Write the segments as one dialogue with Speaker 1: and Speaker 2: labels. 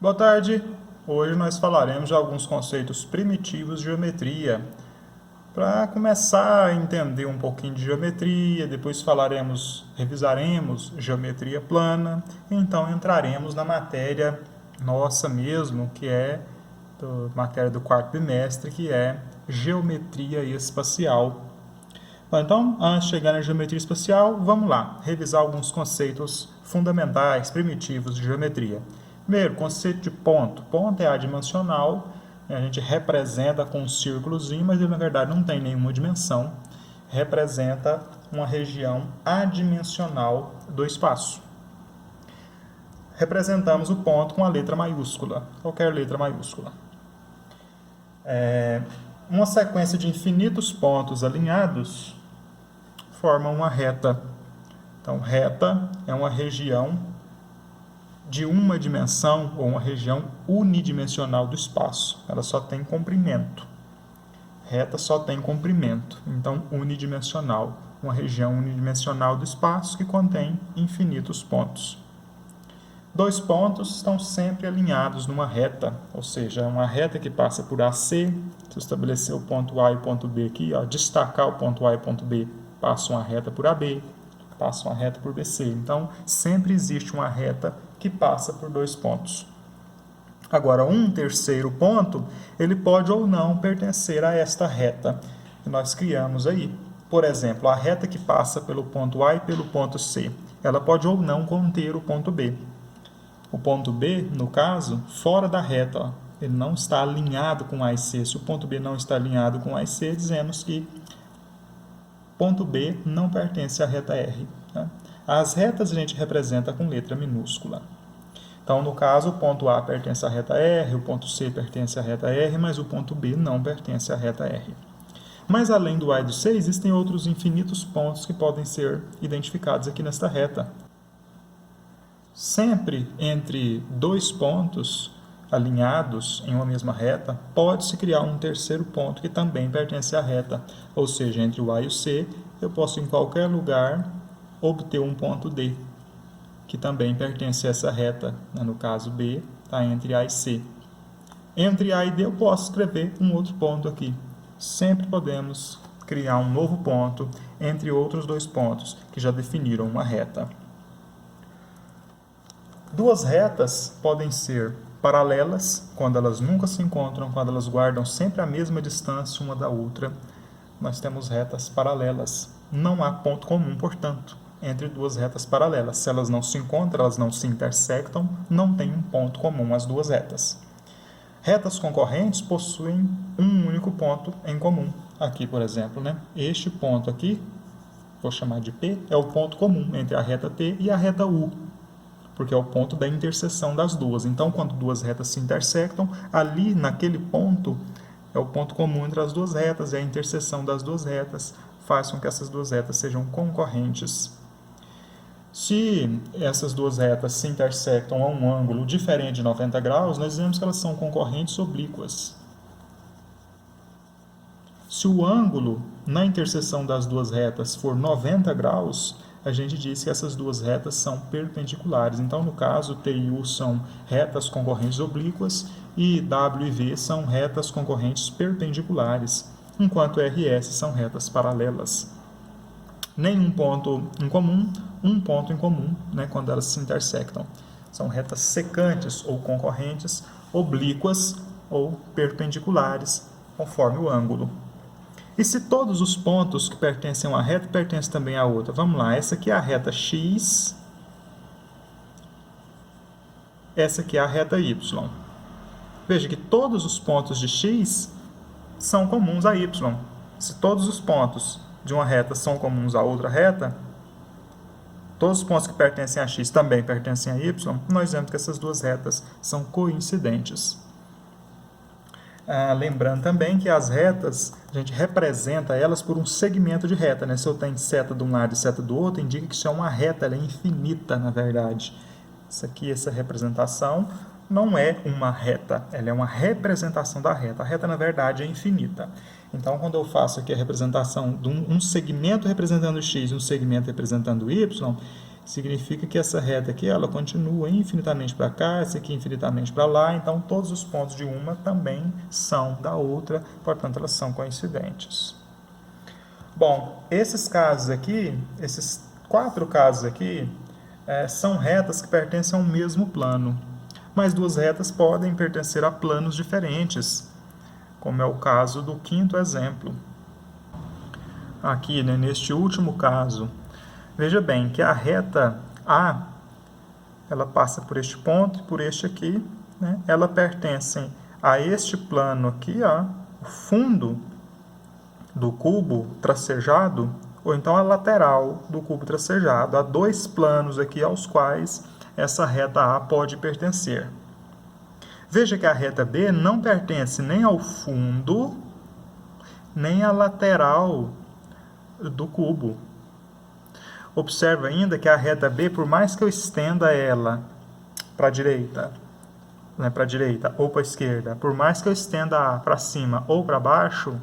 Speaker 1: Boa tarde! Hoje nós falaremos de alguns conceitos primitivos de geometria. Para começar a entender um pouquinho de geometria, depois revisaremos geometria plana, e então entraremos na matéria nossa mesmo, que é matéria do quarto bimestre, que é geometria espacial. Bom, então, antes de chegar na geometria espacial, vamos lá, revisar alguns conceitos fundamentais, primitivos de geometria. Primeiro, conceito de ponto. Ponto é adimensional, a gente representa com um círculozinho, mas ele na verdade não tem nenhuma dimensão. Representa uma região adimensional do espaço. Representamos o ponto com a letra maiúscula, qualquer letra maiúscula. Uma sequência de infinitos pontos alinhados forma uma reta. Então, reta é uma região de uma dimensão ou uma região unidimensional do espaço. Ela só tem comprimento. Reta só tem comprimento. Então, unidimensional. Uma região unidimensional do espaço que contém infinitos pontos. Dois pontos estão sempre alinhados numa reta, ou seja, uma reta que passa por AC. Se eu estabelecer o ponto A e o ponto B aqui, destacar o ponto A e o ponto B, passa uma reta por AB, passa uma reta por BC. Então, sempre existe uma reta que passa por dois pontos. Agora, um terceiro ponto, ele pode ou não pertencer a esta reta que nós criamos aí. Por exemplo, a reta que passa pelo ponto A e pelo ponto C, ela pode ou não conter o ponto B. O ponto B, no caso, fora da reta, ele não está alinhado com A e C. Se o ponto B não está alinhado com A e C, dizemos que ponto B não pertence à reta R. Tá? As retas a gente representa com letra minúscula. Então, no caso, o ponto A pertence à reta R, o ponto C pertence à reta R, mas o ponto B não pertence à reta R. Mas, além do A e do C, existem outros infinitos pontos que podem ser identificados aqui nesta reta. Sempre entre dois pontos alinhados em uma mesma reta, pode-se criar um terceiro ponto que também pertence à reta. Ou seja, entre o A e o C, eu posso em qualquer lugar obter um ponto D, que também pertence a essa reta. No caso B, está entre A e C. Entre A e D eu posso escrever um outro ponto aqui. Sempre podemos criar um novo ponto entre outros dois pontos que já definiram uma reta. Duas retas podem ser paralelas, quando elas nunca se encontram, quando elas guardam sempre a mesma distância uma da outra. Nós temos retas paralelas. Não há ponto comum, portanto, entre duas retas paralelas. Se elas não se encontram, elas não se intersectam, não tem um ponto comum as duas retas. Retas concorrentes possuem um único ponto em comum. Aqui, por exemplo, este ponto aqui, vou chamar de P, é o ponto comum entre a reta T e a reta U, porque é o ponto da interseção das duas. Então, quando duas retas se intersectam, ali naquele ponto é o ponto comum entre as duas retas, e a interseção das duas retas faz com que essas duas retas sejam concorrentes. Se essas duas retas se intersectam a um ângulo diferente de 90 graus, nós dizemos que elas são concorrentes oblíquas. Se o ângulo na interseção das duas retas for 90 graus, a gente diz que essas duas retas são perpendiculares. Então, no caso, T e U são retas concorrentes oblíquas e W e V são retas concorrentes perpendiculares, enquanto R e S são retas paralelas. Nenhum ponto em comum, um ponto em comum, quando elas se intersectam. São retas secantes ou concorrentes, oblíquas ou perpendiculares, conforme o ângulo. E se todos os pontos que pertencem a uma reta pertencem também a outra? Vamos lá, essa aqui é a reta X, essa aqui é a reta Y. Veja que todos os pontos de X são comuns a Y. Se todos os pontos de uma reta são comuns a outra reta, todos os pontos que pertencem a X também pertencem a Y, nós vemos que essas duas retas são coincidentes. Lembrando também que as retas, a gente representa elas por um segmento de reta. Se eu tenho seta de um lado e seta do outro, indica que isso é uma reta, ela é infinita, na verdade. Essa representação não é uma reta, ela é uma representação da reta. A reta, na verdade, é infinita. Então, quando eu faço aqui a representação de um segmento representando x e um segmento representando y, significa que essa reta aqui ela continua infinitamente para cá, essa aqui infinitamente para lá, então todos os pontos de uma também são da outra, portanto elas são coincidentes. Bom, esses casos aqui, esses 4 casos aqui, são retas que pertencem ao mesmo plano, mas 2 retas podem pertencer a planos diferentes, como é o caso do 5º exemplo. Aqui, né, neste último caso, veja bem que a reta A, ela passa por este ponto e por este aqui, né? Ela pertence a este plano aqui, ó, o fundo do cubo tracejado, ou então a lateral do cubo tracejado. Há 2 planos aqui aos quais essa reta A pode pertencer. Veja que a reta B não pertence nem ao fundo, nem à lateral do cubo. Observe ainda que a reta B, por mais que eu estenda ela para a direita, né, para a direita ou para a esquerda, por mais que eu estenda A para cima ou para baixo,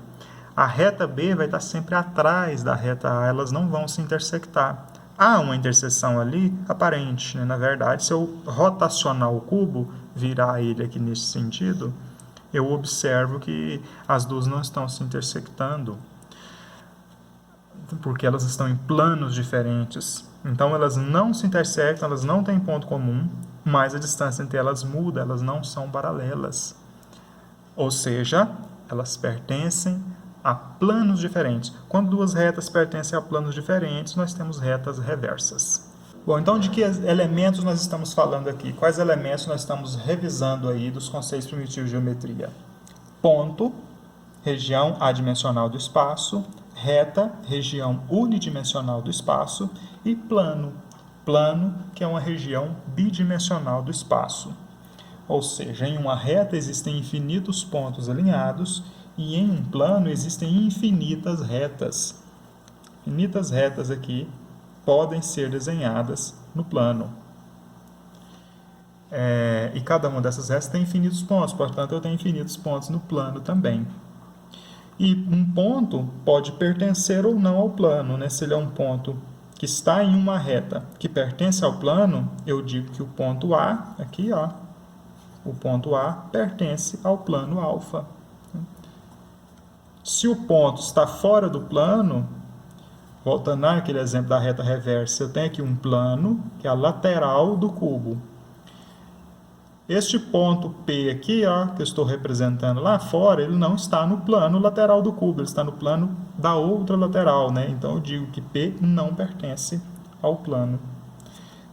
Speaker 1: a reta B vai estar sempre atrás da reta A, elas não vão se intersectar. Há uma interseção ali aparente, né? Na verdade, se eu rotacionar o cubo, virar ele aqui nesse sentido, eu observo que as duas não estão se intersectando, porque elas estão em planos diferentes. Então, elas não se intersectam, elas não têm ponto comum, mas a distância entre elas muda, elas não são paralelas. Ou seja, elas pertencem a planos diferentes. Quando 2 retas pertencem a planos diferentes, nós temos retas reversas. Bom, então de que elementos nós estamos falando aqui? Quais elementos nós estamos revisando aí dos conceitos primitivos de geometria? Ponto, região adimensional do espaço, reta, região unidimensional do espaço, e plano, plano, que é uma região bidimensional do espaço. Ou seja, em uma reta existem infinitos pontos alinhados e em um plano existem infinitas retas. Infinitas retas aqui podem ser desenhadas no plano. E cada uma dessas retas tem infinitos pontos, portanto eu tenho infinitos pontos no plano também. E um ponto pode pertencer ou não ao plano, né? Se ele é um ponto que está em uma reta que pertence ao plano, eu digo que o ponto A, aqui ó, o ponto A pertence ao plano alfa. Se o ponto está fora do plano, voltando naquele exemplo da reta reversa, eu tenho aqui um plano, que é a lateral do cubo. Este ponto P aqui, ó, que eu estou representando lá fora, ele não está no plano lateral do cubo, ele está no plano da outra lateral, né? Então eu digo que P não pertence ao plano.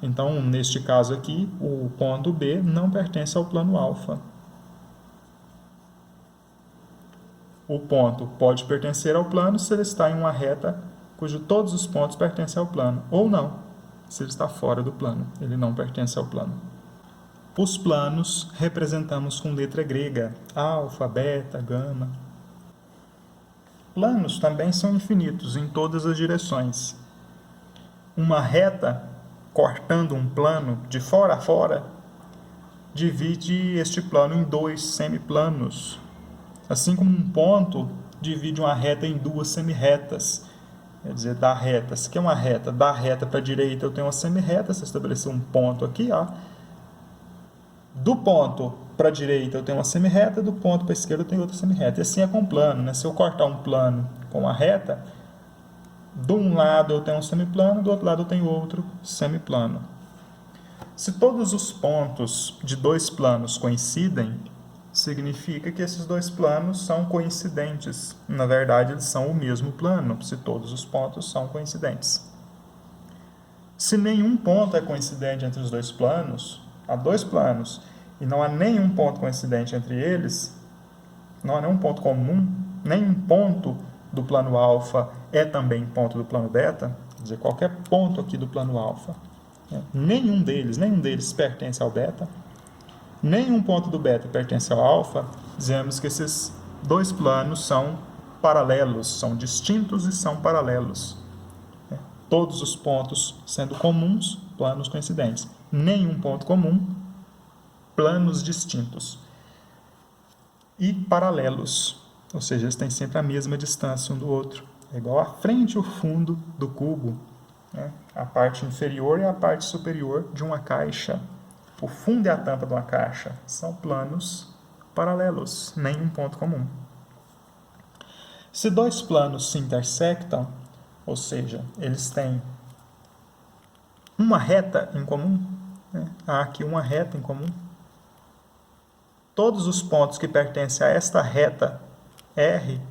Speaker 1: Então, neste caso aqui, o ponto B não pertence ao plano alfa. O ponto pode pertencer ao plano se ele está em uma reta cujo todos os pontos pertencem ao plano, ou não, se ele está fora do plano, ele não pertence ao plano. Os planos representamos com letra grega, alfa, beta, gama. Planos também são infinitos em todas as direções. Uma reta cortando um plano de fora a fora divide este plano em 2 semiplanos. Assim como um ponto divide uma reta em 2 semirretas. Quer dizer, da reta, se quer uma reta, da reta para a direita eu tenho uma semirreta, se eu estabelecer um ponto aqui, ó. Do ponto para a direita eu tenho uma semirreta, do ponto para a esquerda eu tenho outra semirreta. E assim é com o plano, né? Se eu cortar um plano com uma reta, de um lado eu tenho um semiplano, do outro lado eu tenho outro semiplano. Se todos os pontos de 2 planos coincidem, significa que esses 2 planos são coincidentes. Na verdade, eles são o mesmo plano, se todos os pontos são coincidentes. Se nenhum ponto é coincidente entre os 2 planos, há 2 planos, e não há nenhum ponto coincidente entre eles, não há nenhum ponto comum, nenhum ponto do plano alfa é também ponto do plano beta, quer dizer, qualquer ponto aqui do plano alfa, nenhum deles pertence ao beta, nenhum ponto do beta pertence ao alfa, dizemos que esses 2 planos são paralelos, são distintos e são paralelos. Todos os pontos sendo comuns, planos coincidentes. Nenhum ponto comum, planos distintos. E paralelos, ou seja, eles têm sempre a mesma distância um do outro. É igual a frente e o fundo do cubo. né? A parte inferior e a parte superior de uma caixa. O fundo e a tampa de uma caixa são planos paralelos, nenhum ponto comum. Se dois planos se intersectam, ou seja, eles têm uma reta em comum, né? Há aqui uma reta em comum. Todos os pontos que pertencem a esta reta R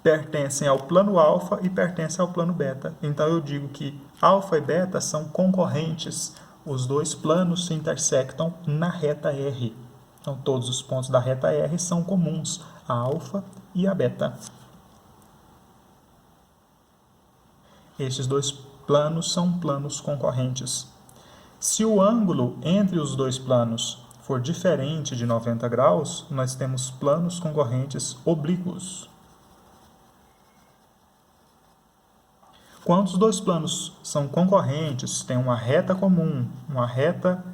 Speaker 1: pertencem ao plano alfa e pertencem ao plano beta. Então eu digo que alfa e beta são concorrentes. Os dois planos se intersectam na reta R. Então todos os pontos da reta R são comuns, a alfa e a beta. Estes dois planos são planos concorrentes. Se o ângulo entre os dois planos for diferente de 90 graus, nós temos planos concorrentes oblíquos. Quando os dois planos são concorrentes, tem uma reta comum, uma reta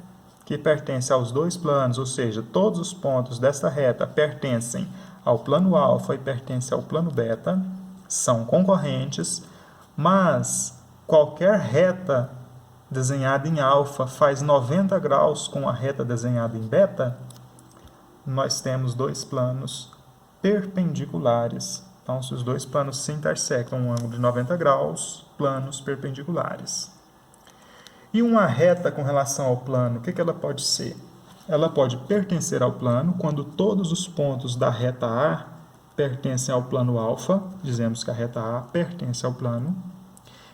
Speaker 1: que pertence aos dois planos, ou seja, todos os pontos desta reta pertencem ao plano alfa e pertencem ao plano beta, são concorrentes, mas qualquer reta desenhada em alfa faz 90 graus com a reta desenhada em beta, nós temos dois planos perpendiculares. Então, se os dois planos se intersectam um ângulo de 90 graus, planos perpendiculares. E uma reta com relação ao plano, o que ela pode ser? Ela pode pertencer ao plano quando todos os pontos da reta A pertencem ao plano alfa, dizemos que a reta A pertence ao plano.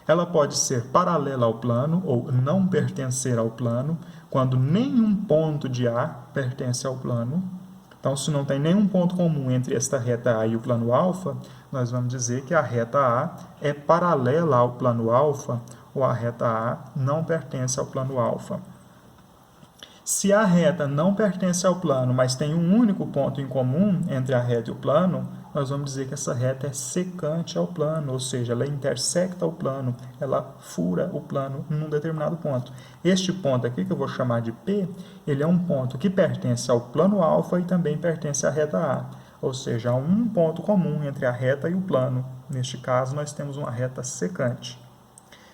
Speaker 1: Ela pode ser paralela ao plano ou não pertencer ao plano, quando nenhum ponto de A pertence ao plano. Então, se não tem nenhum ponto comum entre esta reta A e o plano alfa, nós vamos dizer que a reta A é paralela ao plano alfa ou a reta A não pertence ao plano alfa. Se a reta não pertence ao plano, mas tem um único ponto em comum entre a reta e o plano, nós vamos dizer que essa reta é secante ao plano, ou seja, ela intersecta o plano, ela fura o plano num determinado ponto. Este ponto aqui, que eu vou chamar de P, ele é um ponto que pertence ao plano alfa e também pertence à reta A, ou seja, há um ponto comum entre a reta e o plano. Neste caso, nós temos uma reta secante.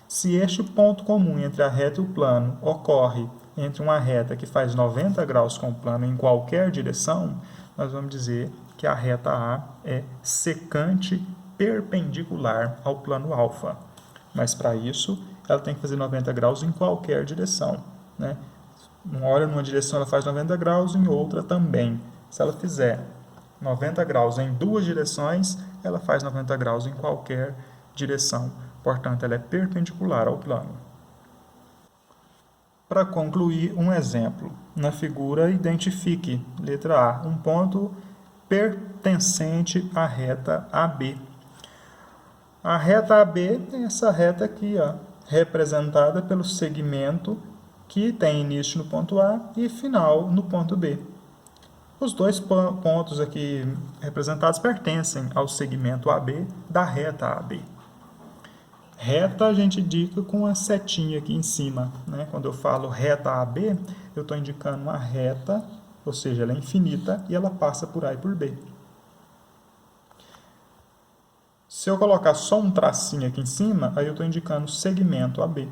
Speaker 1: Se este ponto comum entre a reta e o plano ocorre entre uma reta que faz 90 graus com o plano em qualquer direção, nós vamos dizer que a reta A é secante perpendicular ao plano alfa. Mas para isso, ela tem que fazer 90 graus em qualquer direção, né? Uma hora numa direção ela faz 90 graus, em outra também. Se ela fizer 90 graus em duas direções, ela faz 90 graus em qualquer direção. Portanto, ela é perpendicular ao plano. Para concluir, um exemplo. Na figura, identifique, letra A, um ponto pertencente à reta AB. A reta AB é essa reta aqui, ó, representada pelo segmento que tem início no ponto A e final no ponto B. Os dois pontos aqui representados pertencem ao segmento AB da reta AB. Reta a gente indica com a setinha aqui em cima, né? Quando eu falo reta AB, eu estou indicando uma reta, ou seja, ela é infinita e ela passa por A e por B. Se eu colocar só um tracinho aqui em cima, aí eu estou indicando segmento AB.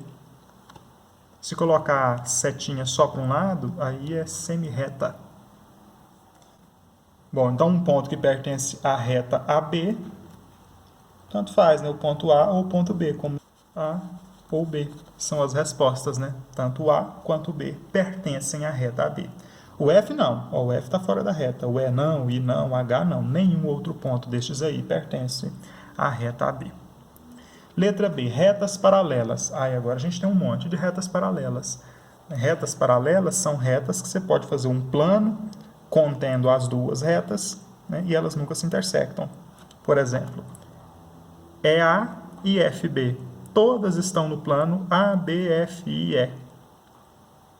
Speaker 1: Se colocar setinha só para um lado, aí é semirreta. Bom, então um ponto que pertence à reta AB, tanto faz, né? O ponto A ou o ponto B, como A ou B. São as respostas, né? Tanto A quanto B pertencem à reta AB. O F não, o F está fora da reta. O E não, o I não, o H não. Nenhum outro ponto destes aí pertence à reta AB. Letra B, retas paralelas. Aí agora a gente tem um monte de retas paralelas. Retas paralelas são retas que você pode fazer um plano contendo as duas retas, né? E elas nunca se intersectam. Por exemplo, EA e FB. Todas estão no plano ABFIE.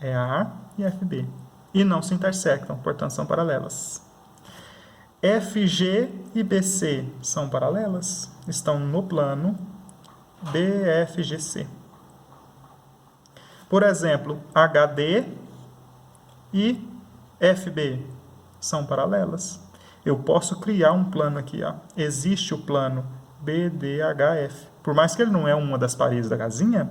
Speaker 1: EA e FB. E não se intersectam, portanto são paralelas. FG e BC são paralelas, estão no plano BFGC. Por exemplo, HD e FB são paralelas. Eu posso criar um plano aqui, ó. Existe o plano BDHF. Por mais que ele não é uma das paredes da casinha,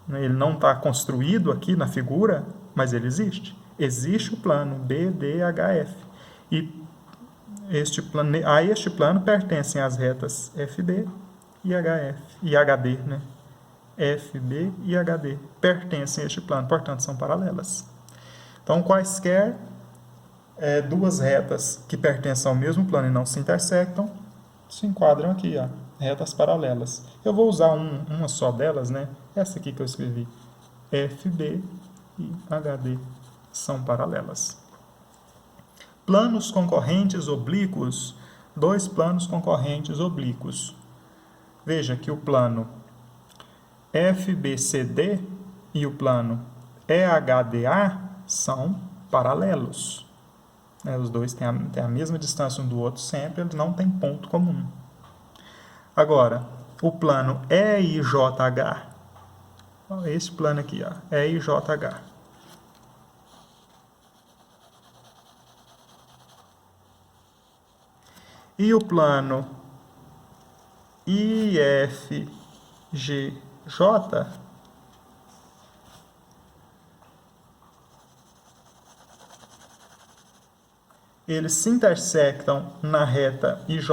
Speaker 1: né, ele não está construído aqui na figura, mas ele existe. Existe o plano BDHF. E a este plano pertencem as retas FB e HF, e HD, né? FB e HD pertencem a este plano, portanto, são paralelas. Então, quaisquer duas retas que pertencem ao mesmo plano e não se intersectam, se enquadram aqui, ó, retas paralelas. Eu vou usar uma só delas, né? Essa aqui que eu escrevi. FB e HD são paralelas. Planos concorrentes oblíquos, dois planos concorrentes oblíquos. Veja que o plano FBCD e o plano EHDA são paralelos. Os dois têm a mesma distância um do outro sempre, eles não têm ponto comum. Agora, o plano EIJH, esse plano aqui, ó, EIJH. E o plano IFGJ, eles se intersectam na reta IJ,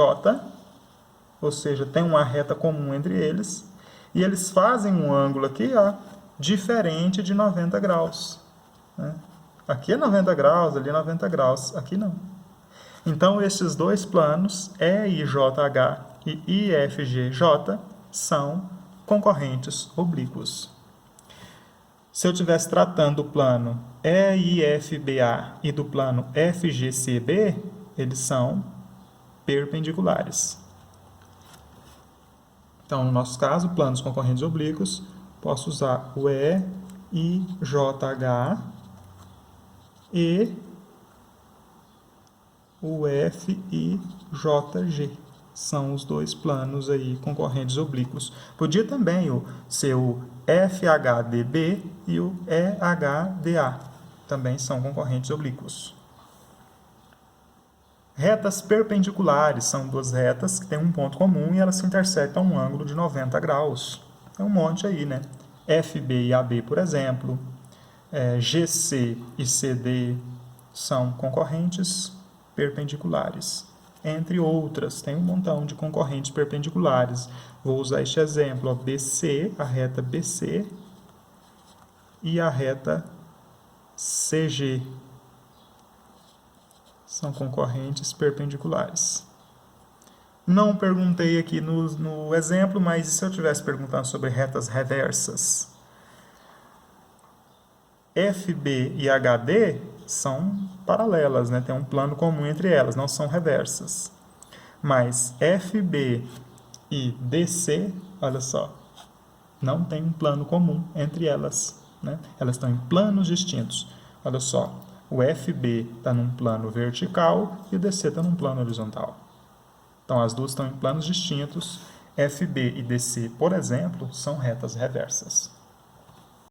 Speaker 1: ou seja, tem uma reta comum entre eles, e eles fazem um ângulo aqui, ó, diferente de 90 graus. Né? Aqui é 90 graus, ali é 90 graus, aqui não. Então, esses dois planos, EIJH e IFGJ, são concorrentes oblíquos. Se eu estivesse tratando do plano EIFBA e do plano FGCB, eles são perpendiculares. Então, no nosso caso, planos concorrentes oblíquos, posso usar o EIJH e o FIJG. São os dois planos aí concorrentes oblíquos. Podia também ser o FHDB e o EHDA. Também são concorrentes oblíquos. Retas perpendiculares são duas retas que têm um ponto comum e elas se intersectam a um ângulo de 90 graus. É um monte aí, né? FB e AB, por exemplo. GC e CD são concorrentes perpendiculares. Entre outras, tem um montão de concorrentes perpendiculares. Vou usar este exemplo, ó, BC, a reta BC e a reta CG. São concorrentes perpendiculares. Não perguntei aqui no exemplo, mas se eu estivesse perguntando sobre retas reversas? FB e HD são paralelas, né? Tem um plano comum entre elas, não são reversas. Mas FB e DC, olha só, não tem um plano comum entre elas, né? Elas estão em planos distintos. Olha só, o FB está num plano vertical e o DC está num plano horizontal. Então, as duas estão em planos distintos. FB e DC, por exemplo, são retas reversas.